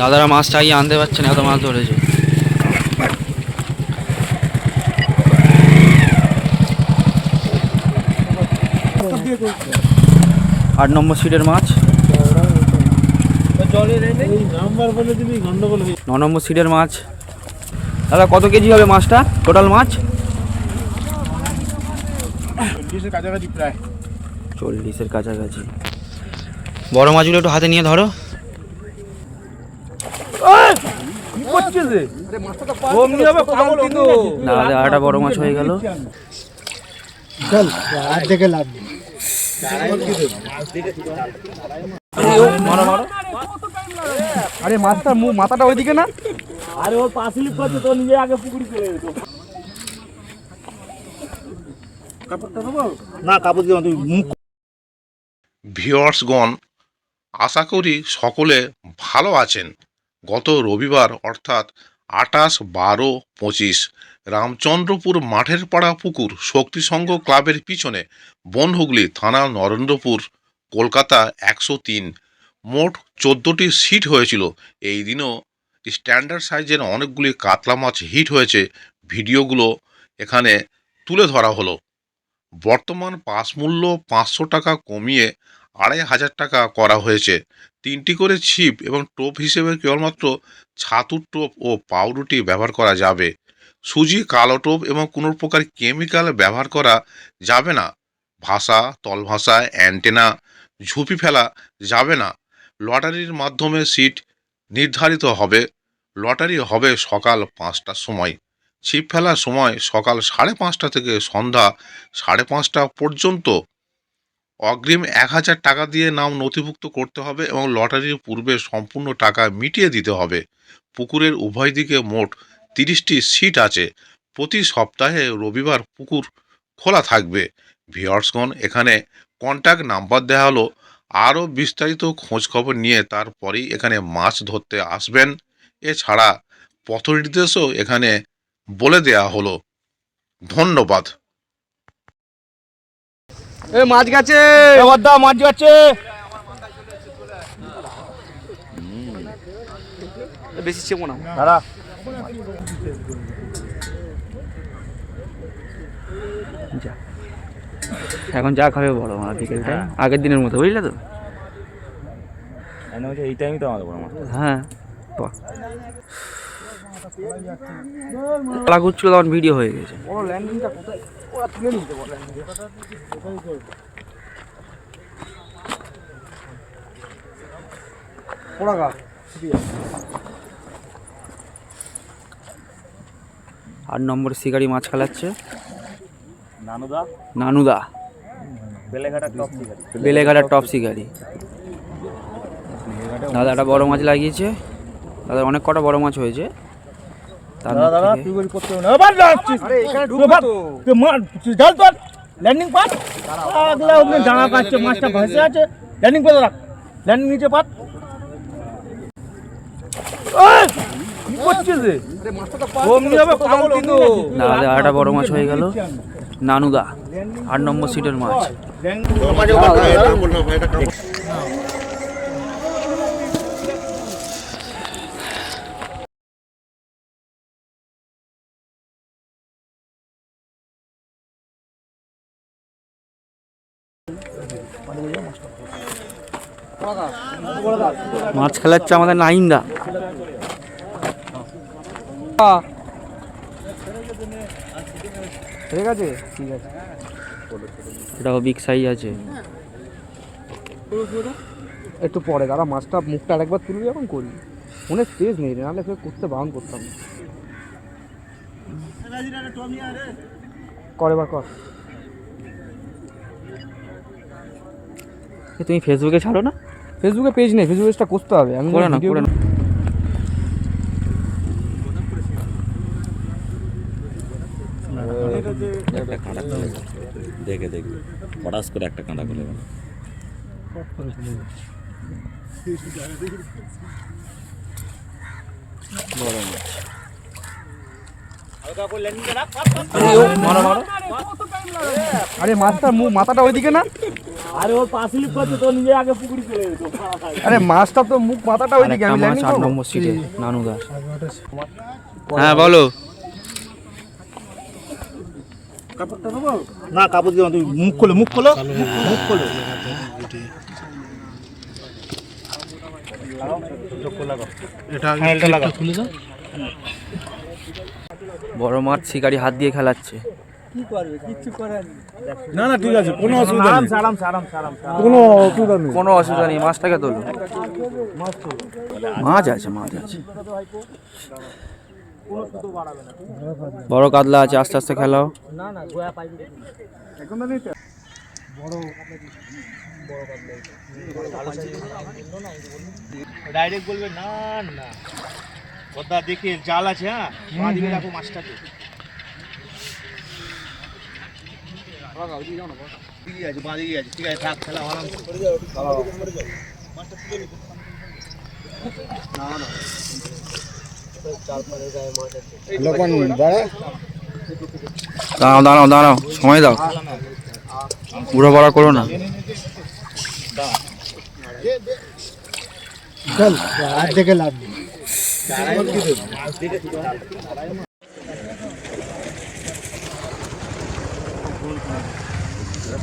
দাদারা মাছ চাইয়ে আনতে পারছে না, এত মাছ ধরেছে। 8 নম্বর সিটের মাছ, 9 নম্বর সিটের মাছ। দাদা কত কেজি হবে মাছটা, টোটাল মাছ? 40-এর কাছাকাছি। বড় মাছগুলো একটু হাতে নিয়ে ধরো। দাদা আরেকটা বড় মাছ হয়ে গেল। আরে মাছটার মাথাটা ওইদিকে না, আরে ওর পা স্লিপ করছে তো, নিজে আগে পুকুরি চলে যেত। ভিউয়ার্সগণ, আশা করি সকলে ভালো আছেন। গত রবিবার অর্থাৎ 28-12-25 রামচন্দ্রপুর মাঠের পাড়া পুকুর শক্তি সংঘ ক্লাবের পিছনে বনহুগলি থানা নরেন্দ্রপুর কলকাতা 103 মোট 14টি সিট হয়েছিল। এই দিনও স্ট্যান্ডার্ড সাইজের অনেকগুলি কাতলা মাছ হিট হয়েছে। ভিডিওগুলো এখানে তুলে ধরা হলো। বর্তমান পাস মূল্য 500 টাকা কমিয়ে 2500 টাকা করা হয়েছে। 3টি করে ছিপ এবং টোপ হিসেবে কেবলমাত্র ছাতুর টোপ ও পাউরুটি ব্যবহার করা যাবে। সুজি, কালো টোপ এবং কোনো প্রকার কেমিক্যাল ব্যবহার করা যাবে না। ভাষা, তলভাষা, অ্যান্টেনা, ঝুপি ফেলা যাবে না। লটারির মাধ্যমে সিট নির্ধারিত হবে। লটারি হবে সকাল 5টার সময়। ছিপ ফেলার সময় সকাল 5:30 থেকে সন্ধ্যা 5:30 পর্যন্ত। অগ্রিম 1000 টাকা দিয়ে নাম নথিভুক্ত করতে হবে এবং লটারির পূর্বে সম্পূর্ণ টাকা মিটিয়ে দিতে হবে। পুকুরের উভয় দিকে মোট 30টি সিট আছে। প্রতি সপ্তাহে রবিবার পুকুর খোলা থাকবে। ভিউয়ার্সগণ, এখানে কন্ট্যাক্ট নাম্বার দেওয়া হলো। আরও বিস্তারিত খোঁজ খবর নিয়ে তারপরেই এখানে মাছ ধরতে আসবেন। এছাড়া পথ নির্দেশও এখানে বলে দেয়া হলো। ধন্যবাদ। মাছ গেছে, মাছ গেছে। বেশি চেপো না দাদা। এখন যা খাবে বড় মাছ বিকেলটা, আগের দিনের মতো, বুঝলে তো? এই টাইমই তো আমাদের বড় মাছ। হ্যাঁ, কলা ঘুরছিল তখন ভিডিও হয়ে গেছে। আট নম্বর শিকারি মাছ খেলাচ্ছে নানুদা, বেলেঘাটার টপ শিকারি। দাদা একটা বড় মাছ লাগিয়েছে। দাদা অনেক কটা বড় মাছ হয়েছে। একটা বড় মাছ হয়ে গেল। নানুদা 8 নম্বর সিটের মাছ। মাছ খেলাচ্ছে আমাদের নাইন্দা। ঠিক আছে, ঠিক আছে। এটাও বিগ সাইজ আছে। একটু পরে দাদা মাছটা মুখটা আরেকবার তুলবি, এখন করি। মনে স্পেস নেই, নাহলে করতে বারণ করতাম। করে বার কর। তুমি ফেসবুকে ছাড়ো না? ফেসবুকে পেজ নেই, ফেসবুক পেজটা করতে হবে। আমি করে না, করে না। একটা কাঁটা খুলে দেখে দেখবে, হঠাৎ করে একটা কাঁটা খুলে গেল। আরে মাছটার মাথাটা ওইদিকে না, আরে ওর পা স্লিপ করছে তো নিজে আগে পুকুরি চলে যেত। আরে মাছটা তো মুখ মাথাটা ওইদিকে, আমি ল্যান্ডিং করব। 8 নম্বর সিটে নানুদার। হ্যাঁ বলো। না কাপড় দিয়ে তুই মুখ খোলো, মুখ খোলো, মুখ খোলো। বড় মাছ শিকারি হাত দিয়ে খেলাচ্ছে। না না ঠিক আছে, কোনো অসুবিধা নেই, আরামসে আরামসে আরামসে, কোনো অসুবিধা নেই। কোনো অসুবিধা নেই, মাছটাকে তোলো। মাছ আছে, মাছ আছে, বড় কাতলা আছে, আস্তে আস্তে খেলাও। ডাইরেক্ট বলবে না না, কথা দেখে জাল আছে, হ্যাঁ মা দিকে রাখো মাছটাকে। ঠিক আছে, বাদিকে আছে, ঠিক আছে, থাক খেলা আরামসে। দাঁড়াও দাঁড়াও দাঁড়াও, সময় দাও, উড়ো পড়া করো না।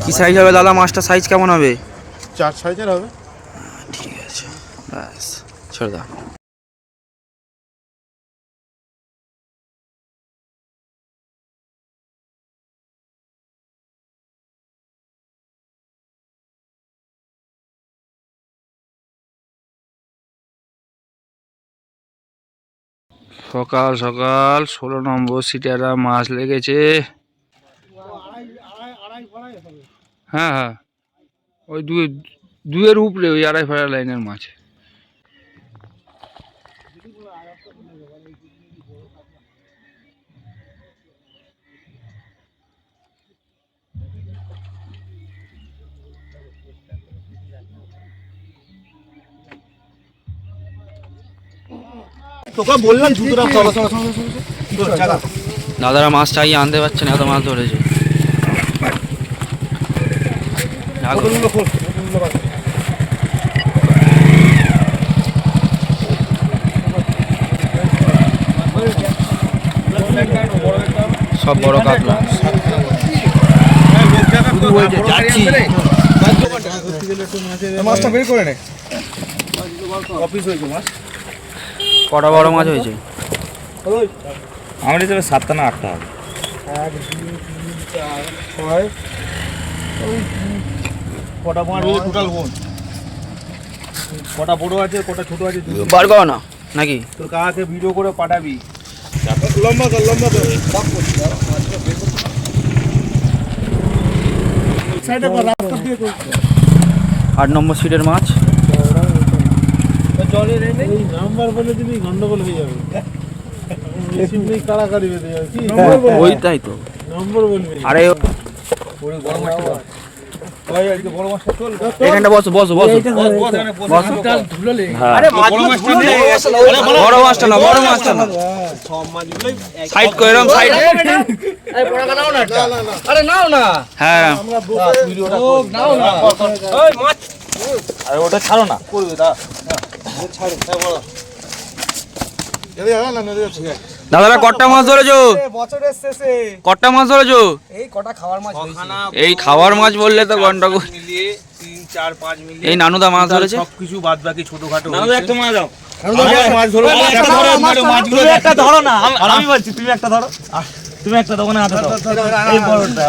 কি সাইজ হবে দাদা? মাছটা সাইজ কেমন হবে? 4 সাইজের হবে। ঠিক আছে, ব্যাস ছেড়ে দাও। সকাল সকাল 16 নম্বর সিটে একটা মাছ লেগেছে। হ্যাঁ হ্যাঁ, ওই দুয়ের উপরে, ওই 2.5 লাইনের মাছ। তোকে বললাম জুতোটা খোলো। দাদারা মাছ চাইয়ে আনতে পারছে না, এত মাছ ধরেছে। সব বড় কাতলা। মাছটা বের করে নে। অফিস হয়েছে মাছ। কটা বড় মাছ হয়েছে? আমার হিসেবে 7টা না 8টা হবে। 1 2 3 4 6 কটা মাছ হয়েছে টোটাল বোন? কটা বড় আছে, কটা ছোট আছে? বার করো না নাকি? তোর কাকে ভিডিও করে পাঠাবি। লম্বা কর, লম্বা কর। সাইডে কর, রাস্তা দিয়ে কর। 8 নম্বর সিটের মাছ। জলে নেই, নাম্বার বলে দিবি, গন্ডগোল হয়ে যাবে। এসিমনি কাড়াকাড়ি বেঁধে যাবে। কি ওইটাই তো নম্বর বলবি? আরে ওরে বড় মাছটা ওই আজকে বড় মাছটা চল। এখানটা বসো বসো বসো বসো। আরে বড় মাছটা নে, বড় মাছটা না, বড় মাছটা না, সব মাছগুলোই সাইড করে এরকম সাইড। এই বড়টা নাও না একটা। আরে নাও না। হ্যাঁ আমরা ভিডিওটা নাও না। ওই মাছ আরে ওটা ছাড়ো না। করবে দা। ছাড়ো, হ্যাঁ বড়। এদিকে না না ঠিক আছে। দাদারা কটা মাছ ধরেছো? বছরের শেষে কটা মাছ ধরেছো? এই কটা খাওয়ার মাছ হয়েছে। এই খাওয়ার মাছ বললে তো গন্ডগোল। মিলিয়ে 3 4 5 মিলিয়ে এই নানুদা মাছ ধরেছে। সবকিছু বাদ বাকি ছোটখাটো নাও একটা মাছ দাও। মাছ ধরো, একটা ধরো, মাছগুলো তুমি একটা ধরো না, আমি বলছি তুমি একটা ধরো। তুমি একটা দোকানে হাতে দাও। এই বড়টা।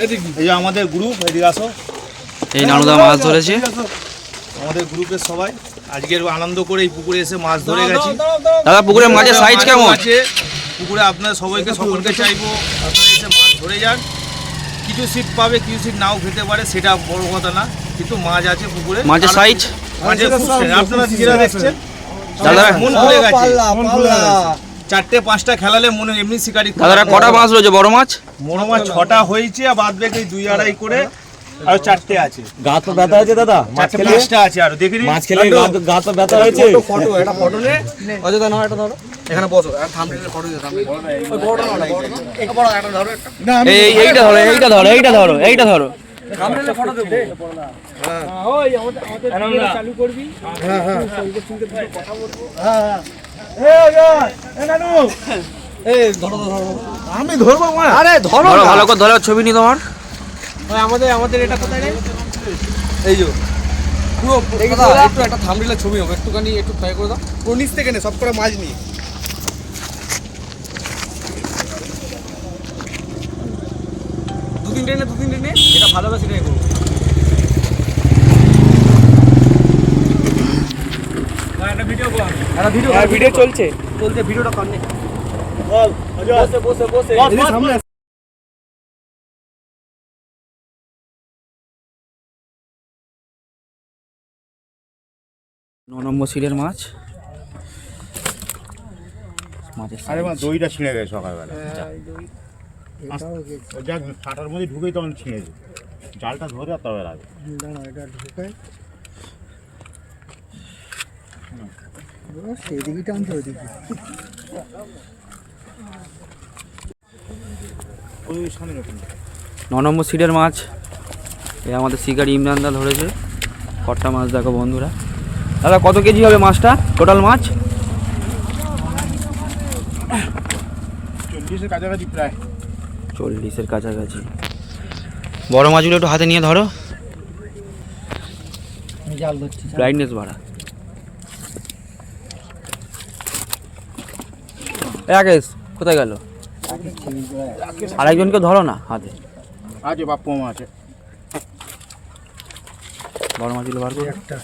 এই যে আমাদের গ্রুপ, এদিকে আসো। এই নানুদা মাছ ধরেছে। আমাদের গ্রুপের সবাই আজকের আনন্দ করে এই পুকুরে এসে মাছ ধরে গেছি। দাদা পুকুরের মাছের সাইজ কেমন আছে? পুকুরে আপনার সকলকে চাইবো আপনারা এসে মাছ ধরে যান। কিছু সিট পাবে, কিছু সিট নাও খেতে পারে, সেটা বড় কথা না, কিন্তু মাছ আছে পুকুরে। মাছের সাইজ মাছের আপনারা নিজেরা দেখছেন, দাদারা মন খুলে গেছে। 4টে 5টা খেলালে মনে এমনি শিকারি। দাদারা কটা মাছ রয়েছে বড় মাছ? বড় মাছ 6টা হয়েছে, আর বাদ বাকি 2 2.5 করে আর 4টে আছে। গা তো ব্যথা হয়েছে দাদা, মাছ খেলে 5টা আছে আর দেখি মাছ খেলে গা তো ব্যথা হয়েছে। ফটো, এটা ফটো নে। অযথা নাও, এটা ধরো। এখানে বসো আর থাম্বনেলের ফটো দিও থাম্বনেল ওই বড়টা নাও না বড় একটা ধরো একটা এইটা ধরো এইটা ধরো এইটা ধরো এইটা ধরো থাম্বনেলের ফটো দেবো হ্যাঁ ওই আমাদের ভিডিও চালু করবি হ্যাঁ হ্যাঁ সঙ্গে সঙ্গে কথা বলবো হ্যাঁ এ নানু এই ধরো আমি ধরবো আরে ধরো ভালো করে ধরো ছবি নি তোমার আমাদের এটা কোথায় রে এই যে পুরো একটু একটা থাম্বনেলের ছবি হবে একটুখানি একটু ট্রাই করে দাও পুরো নিচ থেকে নে সব করে মাছ নিয়ে দু তিনটে নে এটা ভালোবাসি রে করবো একটা ভিডিও চলছে ভিডিওটা কর নে বসে সামনে 9 নম্বর সিটের মাছ মাছের আরে মা দইটা ছিঁড়ে গেছে সকালবেলা যাক ফাটার মধ্যে ঢুকেই তখন ছিঁড়েছে জালটা ধরে আর তবে রাখবে এটা ঢুকে সেদিকে টানতে ওইদিকে ওই সামনে রাখুন 9 নম্বর সিটের মাছ এই আমাদের শিকারি ইমরানদা ধরেছে কট্টা মাছ দেখো বন্ধুরা দাদা কত কেজি হবে মাছটা টোটাল মাছ 40-এর কাছাকাছি প্রায় 40-এর কাছাকাছি বড় মাছগুলো একটু হাতে নিয়ে ধরো জাল ধরছি ব্রাইটনেস বাড়া রাকেশ কোথায় গেল আরেকজনকে ধরো না হাতে আছে বাপ্পু মা আছে বড় মাছগুলো বার করো একটা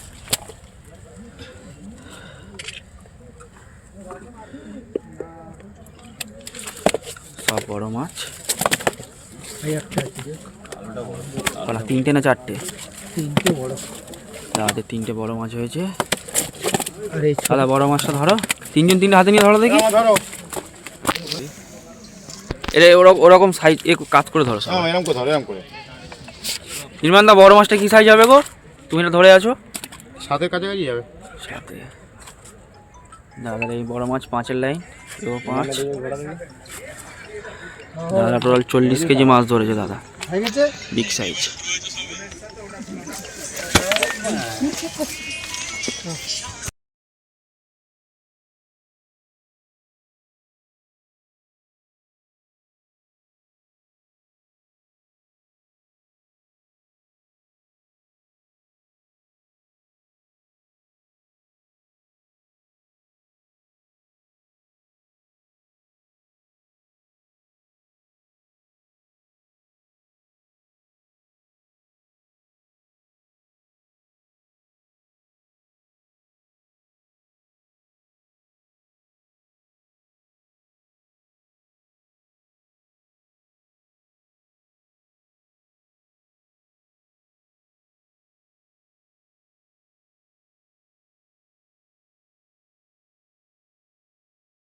সব বড় মাছ এই একটা আছে কলা 3টে না 4টে তিনটে বড় দাদাদের 3টে বড় মাছ হয়েছে আর এই দাদা বড় মাছটা ধরো তিনজন 3টে হাতে নিয়ে ধরো দেখি ধরো এটা ওরকম সাইজ কাজ করে ধরো সব এরকম করে ধরো এরকম করে নির্মাণদা বড় মাছটা কি সাইজ হবে গো তুমি এটা ধরে আছো সাথের কাছাকাছি যাবে সাথে দাদার এই বড় মাছ 5-এর লাইন ও 5 দাদা টোটাল 40 কেজি মাছ ধরেছে দাদা হয়ে গেছে বিগ সাইজ